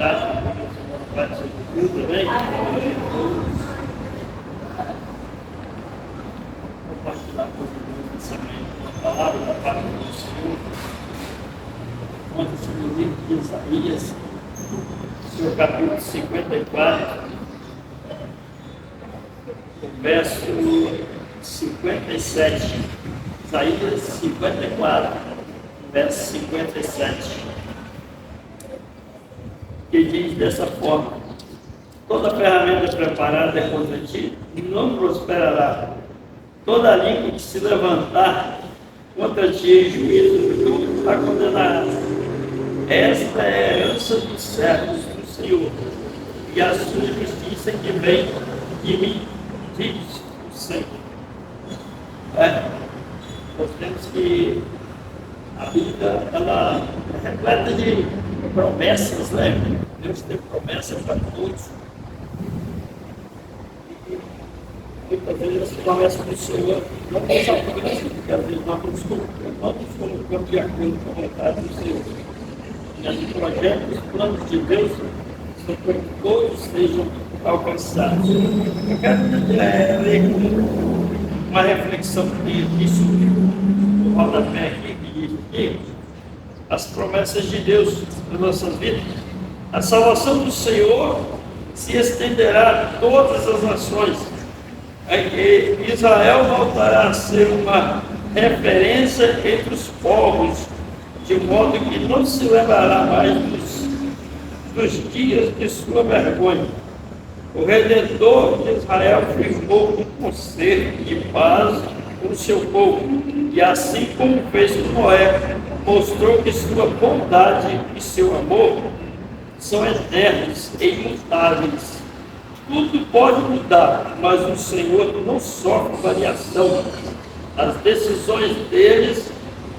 oportunidade de participar também. Compartilhar com vocês também a palavra da parte do Senhor. Conta-se no livro de Isaías, seu capítulo 54, o verso 57. Isaías 54, verso 57. Que diz dessa forma: toda ferramenta preparada contra ti não prosperará. Toda língua que se levantar contra ti em juízo, tu a condenarás. Esta é a herança dos servos do Senhor, e a sua justiça que vem de mim, diz o Senhor. Nós temos que a Bíblia ela é repleta de promessas, né? Deus tem promessas para todos. E muitas vezes as promessas do Senhor não são alcançadas, porque às vezes nós nos colocamos de acordo com a vontade do Senhor. Mas o projeto, os planos de Deus são para que todos sejam alcançados. Eu quero ler uma reflexão que disse no rodapé aqui, que diz que as promessas de Deus nas nossas vidas, a salvação do Senhor se estenderá a todas as nações. Israel voltará a ser uma referência entre os povos, de modo que não se lembrará mais dos dias de sua vergonha. O Redentor de Israel firmou um concerto de paz com o seu povo, e assim como fez com Noé, mostrou que sua bondade e seu amor são eternos e imutáveis. Tudo pode mudar, mas o Senhor não sofre variação. As decisões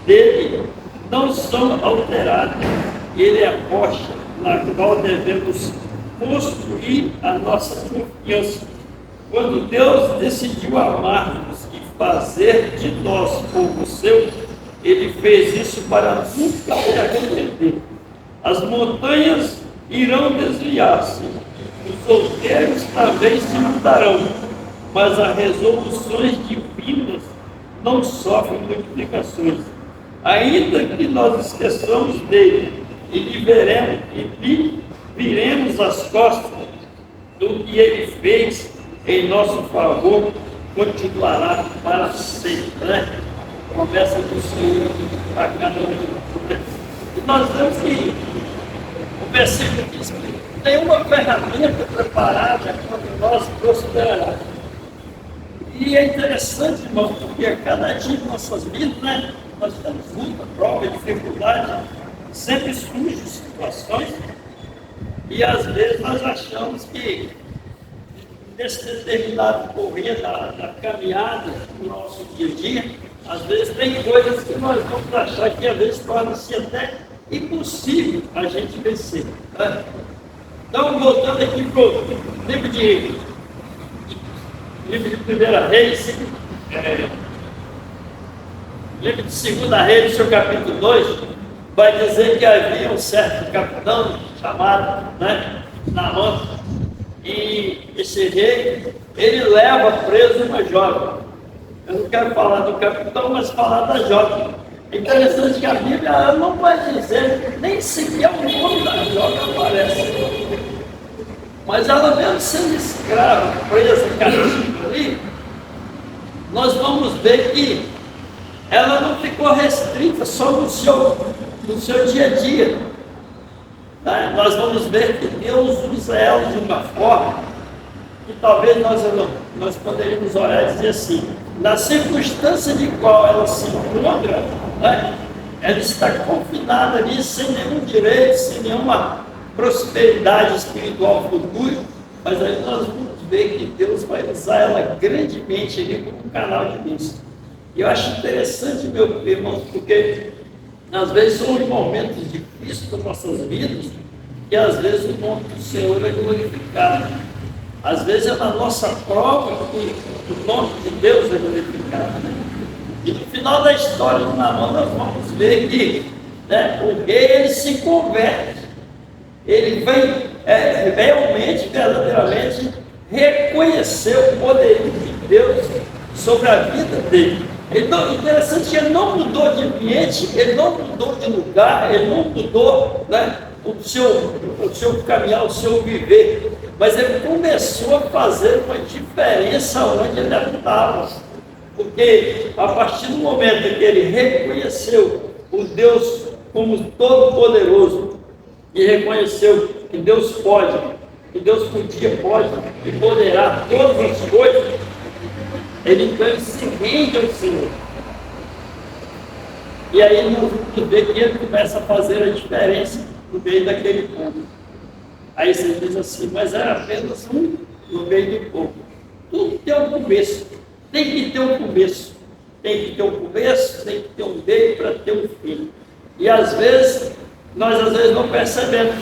dele não são alteradas. Ele é a rocha na qual devemos construir a nossa confiança. Quando Deus decidiu amar-nos e fazer de nós povo seu, Ele fez isso para nunca se arrepender. As montanhas irão desviar-se, os outeiros também se mudarão, mas as resoluções divinas não sofrem modificações. Ainda que nós esqueçamos dele e lhe viremos as costas, do que ele fez em nosso favor continuará para sempre, né? Promessa do Senhor para cada um. E nós vemos que o versículo diz que nenhuma ferramenta preparada contra nós prosperará. E é interessante, irmão, porque a cada dia de nossas vidas, né, nós temos luta, prova, dificuldade, sempre surgem situações, e às vezes nós achamos que nesse determinado correr da caminhada do nosso dia a dia, às vezes tem coisas que nós vamos achar que às vezes torna-se até impossível a gente vencer. Né? Então, voltando aqui para o livro de 1 Reis, livro de 2 Reis, seu capítulo 2, vai dizer que havia um certo capitão chamado, né, Naamã, e esse rei, ele leva preso uma jovem. Eu não quero falar do capitão, mas falar da jovem. É interessante que a Bíblia não vai dizer, nem sequer o nome da jovem aparece. Mas ela mesmo sendo escrava, presa, cativa ali, nós vamos ver que ela não ficou restrita só no seu dia a dia. Tá? Nós vamos ver que Deus usa ela de uma forma que talvez nós poderíamos olhar e dizer assim, na circunstância de qual ela se encontra, né? Ela está confinada ali sem nenhum direito, sem nenhuma prosperidade espiritual futura, mas aí nós vamos ver que Deus vai usar ela grandemente ali como um canal de bênção. E eu acho interessante, meu irmão, porque às vezes são momentos difíceis das nossas vidas e às vezes o nome do Senhor é glorificado. Às vezes é na nossa prova que o nome de Deus é glorificado. Né? E no final da história do Naamã nós vamos ver que, né, o rei ele se converte. ele vem realmente, verdadeiramente, reconhecer o poder de Deus sobre a vida dele. Então, interessante que ele não mudou de ambiente, ele não mudou de lugar, ele não mudou, né, o seu caminhar, o seu viver, mas ele começou a fazer uma diferença onde ele habitava. Porque a partir do momento que ele reconheceu o Deus como Todo-Poderoso e reconheceu que Deus pode, que Deus pode e poderá todas as coisas, ele então se rende ao Senhor. E aí nós vamos ver que ele começa a fazer a diferença no meio daquele povo. Aí você diz assim, mas era apenas um no meio do povo. Tudo tem um começo, tem que ter um começo. Tem que ter um começo, tem que ter um meio para ter um fim. E às vezes, nós não percebemos,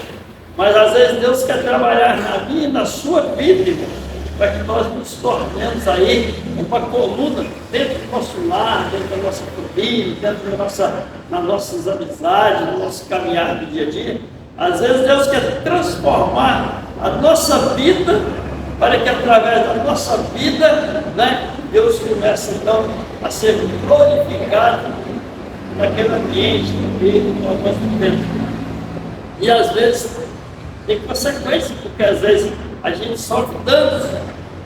mas às vezes Deus quer trabalhar na minha e na sua vida, irmão, para que nós nos tornemos aí uma coluna dentro do nosso lar, dentro da nossa família, dentro das nossas amizades, no nosso caminhar do dia a dia. Às vezes Deus quer transformar a nossa vida, para que através da nossa vida, né, Deus comece então a ser glorificado naquele ambiente no meio do nosso vivemos. E às vezes tem consequências, porque às vezes a gente sofre danos,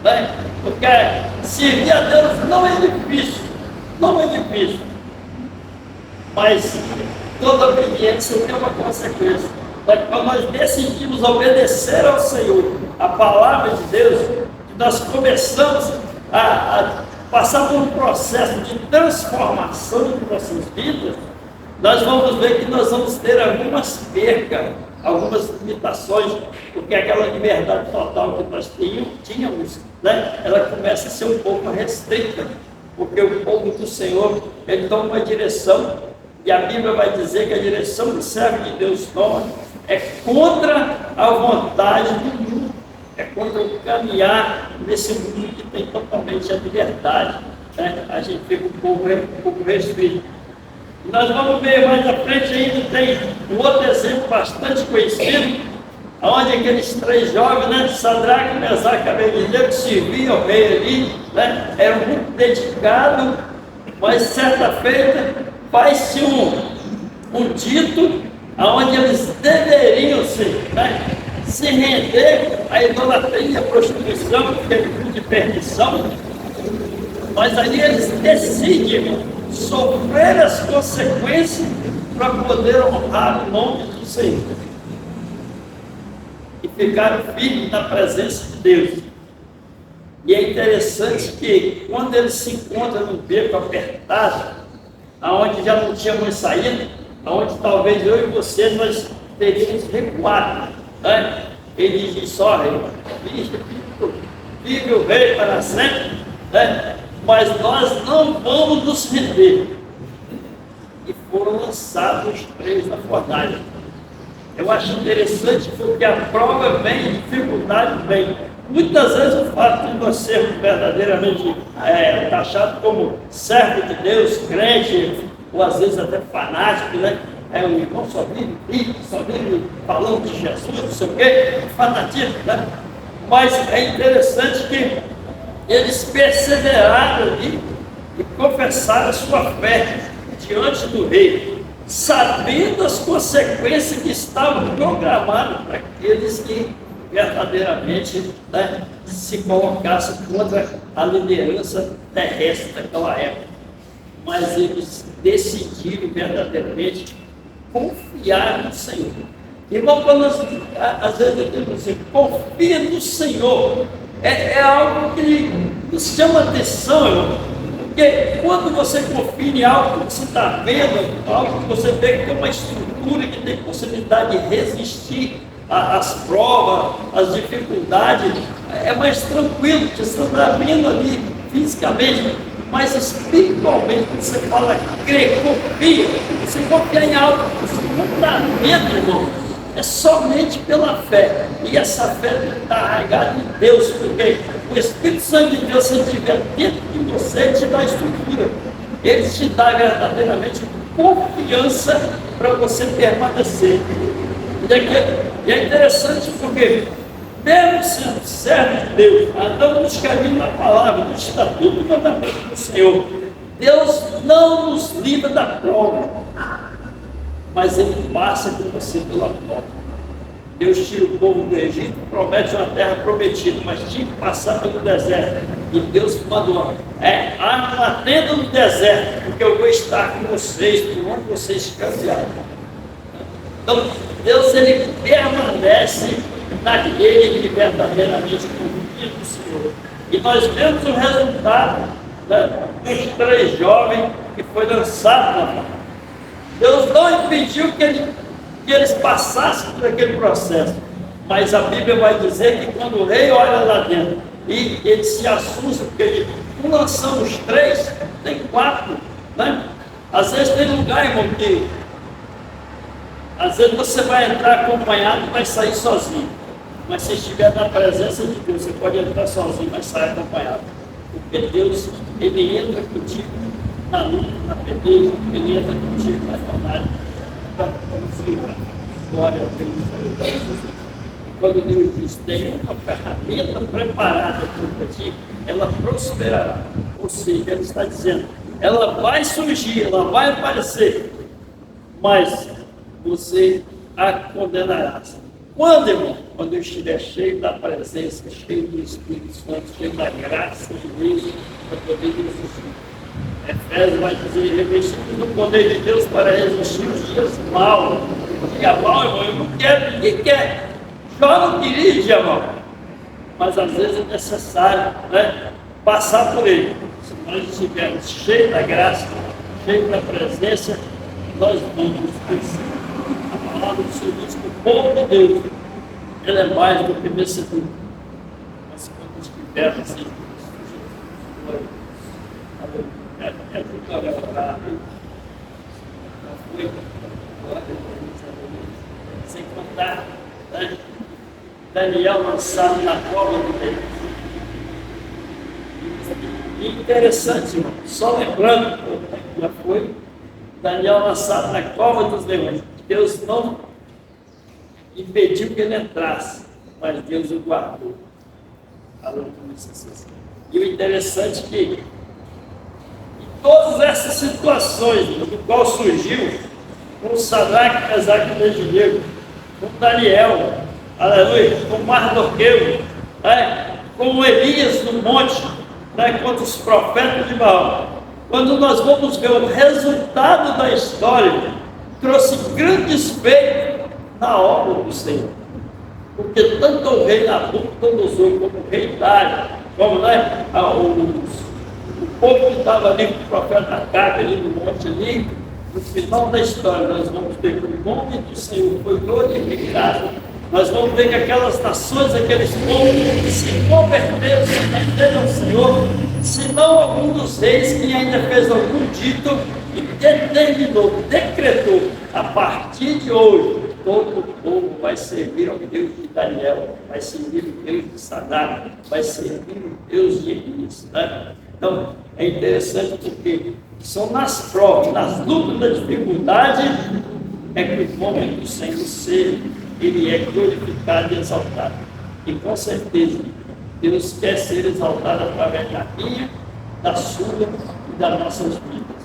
né? Porque servir a Deus não é difícil, mas toda obediência tem uma consequência. Quando nós decidimos obedecer ao Senhor, a palavra de Deus, que nós começamos a passar por um processo de transformação de nossas vidas, nós vamos ver que nós vamos ter algumas percas, algumas limitações, porque aquela liberdade total que nós tínhamos, né, ela começa a ser um pouco restrita, porque o povo do Senhor, ele toma uma direção, e a Bíblia vai dizer que a direção que o servo de Deus toma é contra a vontade do mundo, é contra o caminhar nesse mundo que tem totalmente a liberdade, né? A gente fica um pouco restrito. Nós vamos ver mais à frente ainda, tem um outro exemplo bastante conhecido, onde aqueles três jovens, né, Sadraque, Mesaque e Abednego, serviam ao rei ali, né, eram muito dedicados, mas certa feita faz-se um dito onde eles deveriam se render à idolatria, à prostituição, que é tipo de perdição, mas ali eles decidem sofrer as consequências para poder honrar o nome do Senhor. E ficaram firmes na presença de Deus. E é interessante que quando eles se encontram num beco apertado, aonde já não tinha mais saída, aonde talvez eu e você nós teríamos recuado, né? Ele diz só, vive o rei para sempre, né? Mas nós não vamos nos render. E foram lançados os três na fornalha. Eu acho interessante porque a prova vem, a dificuldade vem. Muitas vezes o fato de nós sermos verdadeiramente taxados como servo de Deus, crente, ou às vezes até fanático, né? O irmão só vive falando de Jesus, não sei o quê, fanatismo, né? Mas é interessante que eles perseveraram ali e confessaram a sua fé diante do rei, sabendo as consequências que estavam programadas para aqueles que verdadeiramente, né, se colocassem contra a liderança terrestre daquela época. Mas eles decidiram verdadeiramente confiar no Senhor. Irmão, quando nós, às vezes eu digo assim, confia no Senhor, é algo que nos chama a atenção, irmão, porque quando você confia em algo que você está vendo, algo que você vê que tem uma estrutura que tem possibilidade de resistir às provas, às dificuldades, é mais tranquilo, porque você está vendo ali fisicamente, mas espiritualmente, quando você fala crer, confia, você confia em algo que você não está vendo, irmão. É somente pela fé, e essa fé está arraigada em Deus, porque o Espírito Santo de Deus, se estiver dentro de você, ele te dá a estrutura, ele te dá verdadeiramente confiança para você permanecer. E é interessante porque, mesmo sendo servo de Deus, andando nos caminhos da palavra, do estatuto do mandamento do Senhor, Deus não nos livra da prova, mas Ele passa com você pela prova. Deus tira o povo do Egito, promete uma terra prometida, mas tinha que passar pelo deserto. E Deus mandou, arma uma tenda no deserto, porque eu vou estar com vocês, por onde vocês caminharem. Então, Deus, Ele permanece naquele que verdadeiramente confia no Senhor. E nós vemos o resultado dos 3 jovens que foi lançado na mão. Deus não impediu que eles passassem por aquele processo, mas a Bíblia vai dizer que quando o rei olha lá dentro e ele se assusta, porque ele não lançamos 3, tem 4, né? Às vezes tem lugar, irmão, que às vezes você vai entrar acompanhado e vai sair sozinho, mas se estiver na presença de Deus, você pode entrar sozinho, mas sair acompanhado, porque Deus, Ele entra contigo na luta, na peleja, Ele entra contigo na jornada. Glória a Deus. Quando Deus diz, tem uma ferramenta preparada para ti, ela prosperará. Ou seja, Ele está dizendo, ela vai surgir, ela vai aparecer, mas você a condenará. Quando, irmão? Quando eu estiver cheio da presença, cheio do Espírito Santo, cheio da graça de Deus, para poder resistir. Efésios vai dizer, revestido do poder de Deus para resistir os dias maus. O dia mau, irmão, eu não quero, ninguém quer. Eu não queria dia mau. Mas às vezes é necessário, né, passar por ele. Se nós estivermos cheios da graça, cheios da presença, nós vamos vencer. A palavra do Senhor diz que o povo de Deus, ele é mais do que vencedor. Mas quando estivermos assim, sem contar, né? Daniel lançado na cova do rei. E interessante, irmão, só lembrando, já foi Daniel lançado na cova dos leões. Deus não impediu que ele entrasse, mas Deus o guardou. E o interessante é que todas essas situações do qual surgiu com Sadraque, Mesaque e Abednego, com Daniel, aleluia, com Mardoqueu, com Elias no monte, contra os profetas de Baal. Quando nós vamos ver o resultado da história, trouxe grandes feitos na obra do Senhor. Porque tanto o rei Nabucodonosor, como o rei Dário, como o povo que estava ali com o profeta Acabe, ali no monte ali, no final da história, nós vamos ver que o nome do Senhor foi glorificado. Nós vamos ver que aquelas nações, aqueles povos se converteram, se renderam ao Senhor, senão algum dos reis que ainda fez algum dito e determinou, decretou, a partir de hoje, todo o povo vai servir ao Deus de Daniel, vai servir o Deus de Sadraque, vai servir o Deus de Elias. Então, é interessante porque são nas provas, nas lutas da dificuldade, é que o nome do Senhor ele é glorificado e exaltado. E com certeza, Deus quer ser exaltado através da minha, da sua e das nossas vidas.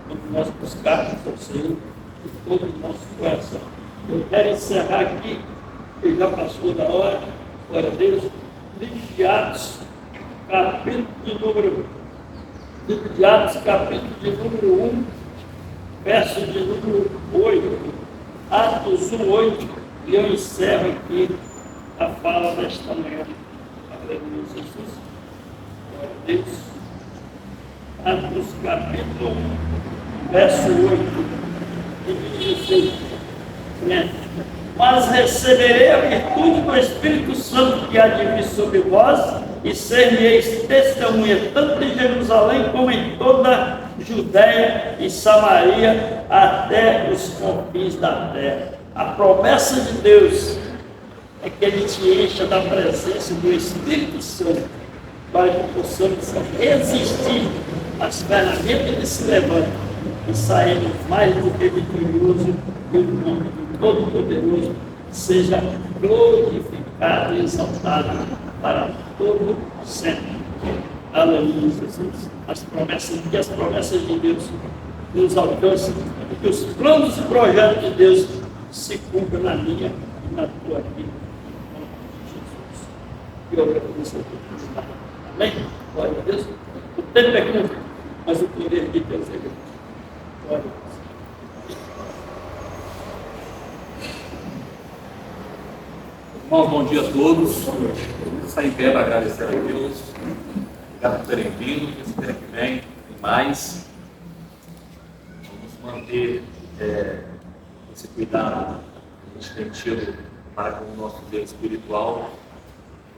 Quando nós buscarmos o Senhor de todo o nosso coração. Eu quero encerrar aqui, que já passou da hora, glória a Deus, livro de Atos, capítulo de número 1, verso de número 8, Atos 1, 8, e eu encerro aqui a fala desta manhã. Aleluia, Jesus. Glória a Deus. Atos capítulo 1, verso 8, e diz assim, mas receberei a virtude do Espírito Santo que há de vir sobre vós, e ser-me-eis testemunha tanto em Jerusalém como em toda Judéia e Samaria até os confins da terra. A promessa de Deus é que Ele te encha da presença do Espírito Santo para que possamos resistir às ferramentas que se levantam e sairmos mais do que vitorioso pelo nome do Todo-Poderoso seja glorificado e exaltado para todo sempre. Aleluia, Jesus. As promessas de Deus nos alcancem, que os planos e projetos de Deus se cumpram na minha e na tua vida. Jesus. E eu agradeço a Deus. Amém? Glória a Deus. O tempo é curto, mas o poder de Deus é grande. Glória a Deus. Irmãos, bom dia a todos. Sair em pé para agradecer a Deus. Obrigado por terem vindo. Que semana que vem tem mais. Vamos manter esse cuidado que a gente tem tido para com o nosso Deus espiritual.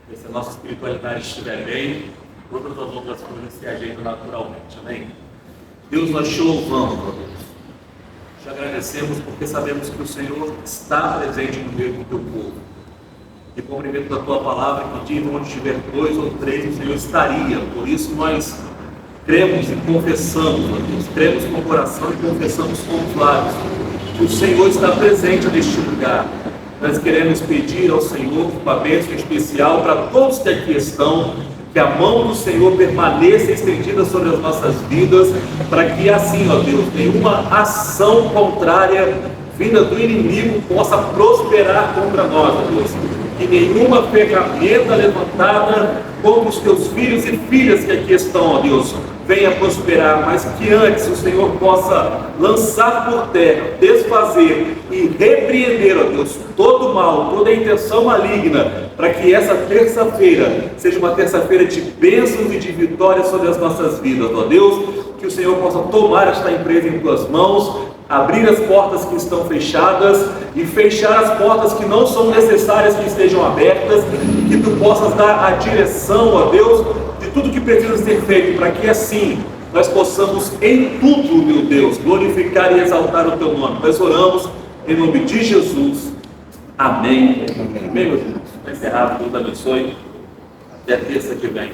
E se a nossa espiritualidade estiver bem, todas as outras coisas se ajeitam naturalmente. Amém? Deus, nós te louvamos, ó Deus. Te agradecemos porque sabemos que o Senhor está presente no meio do teu povo. E cumprimento da tua palavra que diz onde tiver 2 ou 3, o Senhor estaria. Por isso nós cremos e confessamos, ó Deus, cremos com o coração e confessamos com os lábios que o Senhor está presente neste lugar. Nós queremos pedir ao Senhor uma bênção especial para todos que aqui estão, que a mão do Senhor permaneça estendida sobre as nossas vidas, para que assim, ó Deus, nenhuma ação contrária vinda do inimigo possa prosperar contra nós, ó Deus. Que nenhuma ferramenta levantada contra os teus filhos e filhas que aqui estão, ó Deus, venha prosperar, mas que antes o Senhor possa lançar por terra, desfazer e repreender, ó Deus, todo mal, toda intenção maligna, para que essa terça-feira seja uma terça-feira de bênçãos e de vitórias sobre as nossas vidas, ó Deus, que o Senhor possa tomar esta empresa em tuas mãos, abrir as portas que estão fechadas e fechar as portas que não são necessárias que estejam abertas, e que tu possas dar a direção, ó Deus, de tudo que precisa ser feito, para que assim nós possamos em tudo, meu Deus, glorificar e exaltar o teu nome. Nós oramos em nome de Jesus. Amém. Amém, meus irmãos. Para encerrar, Deus abençoe. Até terça que vem.